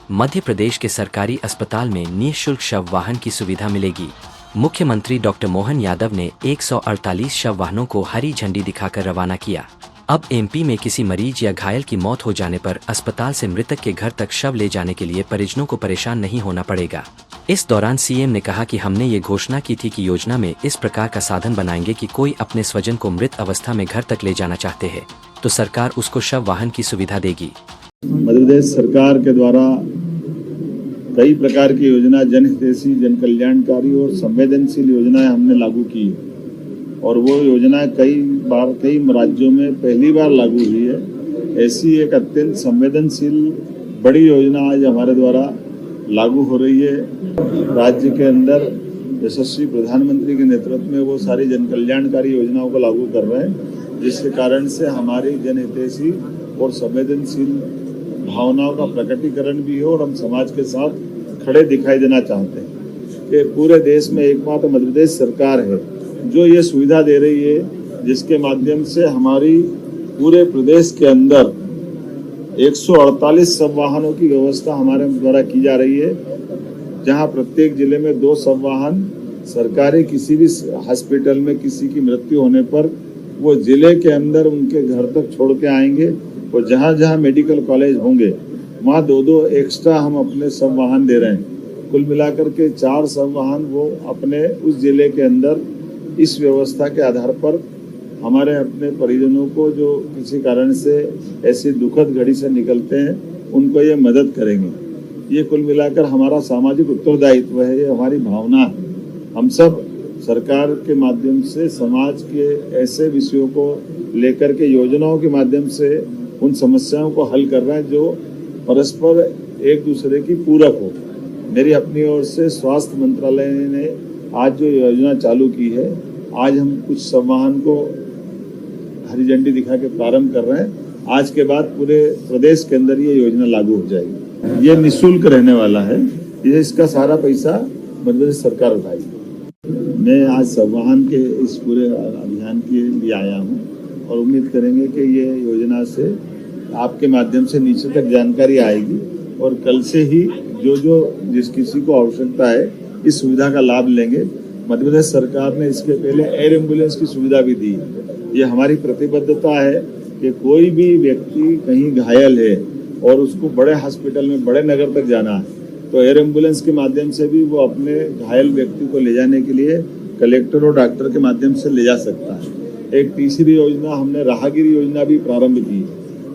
मध्य प्रदेश के सरकारी अस्पताल में निःशुल्क शव वाहन की सुविधा मिलेगी। मुख्यमंत्री डॉक्टर मोहन यादव ने 148 शव वाहनों को हरी झंडी दिखाकर रवाना किया। अब एमपी में किसी मरीज या घायल की मौत हो जाने पर अस्पताल से मृतक के घर तक शव ले जाने के लिए परिजनों को परेशान नहीं होना पड़ेगा। इस दौरान सीएम ने कहा कि हमने ये घोषणा की थी कि योजना में इस प्रकार का साधन बनाएंगे कि कोई अपने स्वजन को मृत अवस्था में घर तक ले जाना चाहते हैं तो सरकार उसको शव वाहन की सुविधा देगी। मध्य प्रदेश सरकार के द्वारा कई प्रकार की योजना, जनहितैषी, जन कल्याणकारी और संवेदनशील योजनाएं हमने लागू की और वो योजनाएं कई राज्यों में पहली बार लागू हुई है। ऐसी एक अत्यंत संवेदनशील बड़ी योजना आज हमारे द्वारा लागू हो रही है। राज्य के अंदर यशस्वी प्रधानमंत्री के नेतृत्व में वो सारी जन कल्याणकारी योजनाओं को लागू कर रहे हैं, जिसके कारण से हमारी जनहितैषी और संवेदनशील भावनाओं का प्रकटीकरण भी हो और हम समाज के साथ खड़े दिखाई देना चाहते हैं कि पूरे देश में एकमात्र मध्य प्रदेश सरकार है जो ये सुविधा दे रही है, जिसके माध्यम से हमारी पूरे प्रदेश के अंदर 148 शव वाहनों की व्यवस्था हमारे द्वारा की जा रही है, जहां प्रत्येक जिले में 2 शव वाहन सरकारी किसी भी हॉस्पिटल में किसी की मृत्यु होने पर वो जिले के अंदर उनके घर तक छोड़ के आएंगे और जहां जहां मेडिकल कॉलेज होंगे वहां 2 एक्स्ट्रा हम अपने शव वाहन दे रहे हैं। कुल मिलाकर के 4 शव वाहन वो अपने उस जिले के अंदर इस व्यवस्था के आधार पर हमारे अपने परिजनों को जो किसी कारण से ऐसी दुखद घड़ी से निकलते हैं उनको ये मदद करेंगे। ये कुल मिलाकर हमारा सामाजिक उत्तरदायित्व है, ये हमारी भावना है। हम सब सरकार के माध्यम से समाज के ऐसे विषयों को लेकर के योजनाओं के माध्यम से उन समस्याओं को हल कर रहे हैं जो परस्पर एक दूसरे की पूरक हो। मेरी अपनी ओर से स्वास्थ्य मंत्रालय ने आज जो योजना चालू की है, आज हम कुछ शव वाहन को हरी झंडी दिखा के प्रारंभ कर रहे हैं। आज के बाद पूरे प्रदेश के अंदर ये योजना लागू हो जाएगी। ये निःशुल्क रहने वाला है, ये इसका सारा पैसा मध्य प्रदेश सरकार उठाएगी। मैं आज शव वाहन के इस पूरे अभियान के लिए आया हूँ और उम्मीद करेंगे कि ये योजना से आपके माध्यम से नीचे तक जानकारी आएगी और कल से ही जिस किसी को आवश्यकता है इस सुविधा का लाभ लेंगे। मध्य प्रदेश सरकार ने इसके पहले एयर एम्बुलेंस की सुविधा भी दी। ये हमारी प्रतिबद्धता है कि कोई भी व्यक्ति कहीं घायल है और उसको बड़े हॉस्पिटल में, बड़े नगर तक जाना है तो एयर एम्बुलेंस के माध्यम से भी वो अपने घायल व्यक्ति को ले जाने के लिए कलेक्टर और डॉक्टर के माध्यम से ले जा सकता है। एक तीसरी योजना हमने राहगीरी योजना भी प्रारंभ की।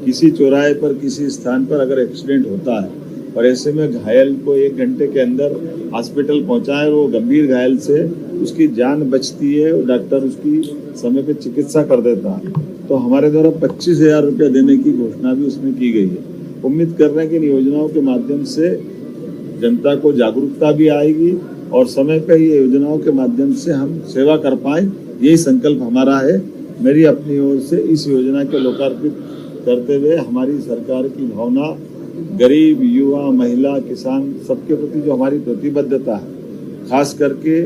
किसी चौराहे पर, किसी स्थान पर अगर एक्सीडेंट होता है और ऐसे में घायल को 1 घंटे के अंदर हॉस्पिटल पहुंचाए और वो गंभीर घायल से उसकी जान बचती है और डॉक्टर उसकी समय पे चिकित्सा कर देता है, तो हमारे द्वारा 25,000 रुपये देने की घोषणा भी उसमें की गई है। उम्मीद कर रहे हैं कि इन योजनाओं के माध्यम से जनता को जागरूकता भी आएगी और समय पे ये योजनाओं के माध्यम से हम सेवा कर पाए, यही संकल्प हमारा है। मेरी अपनी ओर से इस योजना के लोकार्पित करते हुए हमारी सरकार की भावना गरीब, युवा, महिला, किसान सबके प्रति जो हमारी प्रतिबद्धता है, खास करके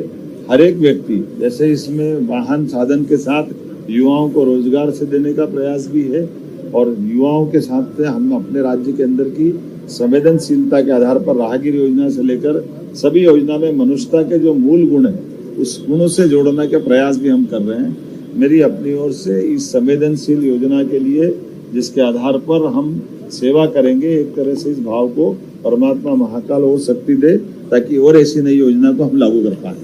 हर एक व्यक्ति, जैसे इसमें वाहन साधन के साथ युवाओं को रोजगार से देने का प्रयास भी है और युवाओं के साथ हम अपने राज्य के अंदर की संवेदनशीलता के आधार पर राहगीर योजना से लेकर सभी योजना में मनुष्यता के जो मूल गुण है उस गुणों से जोड़ने के प्रयास भी हम कर रहे हैं। मेरी अपनी ओर से इस संवेदनशील योजना के लिए जिसके आधार पर हम सेवा करेंगे, एक तरह से इस भाव को परमात्मा महाकाल और शक्ति दे ताकि और ऐसी नई योजना को हम लागू कर पाए।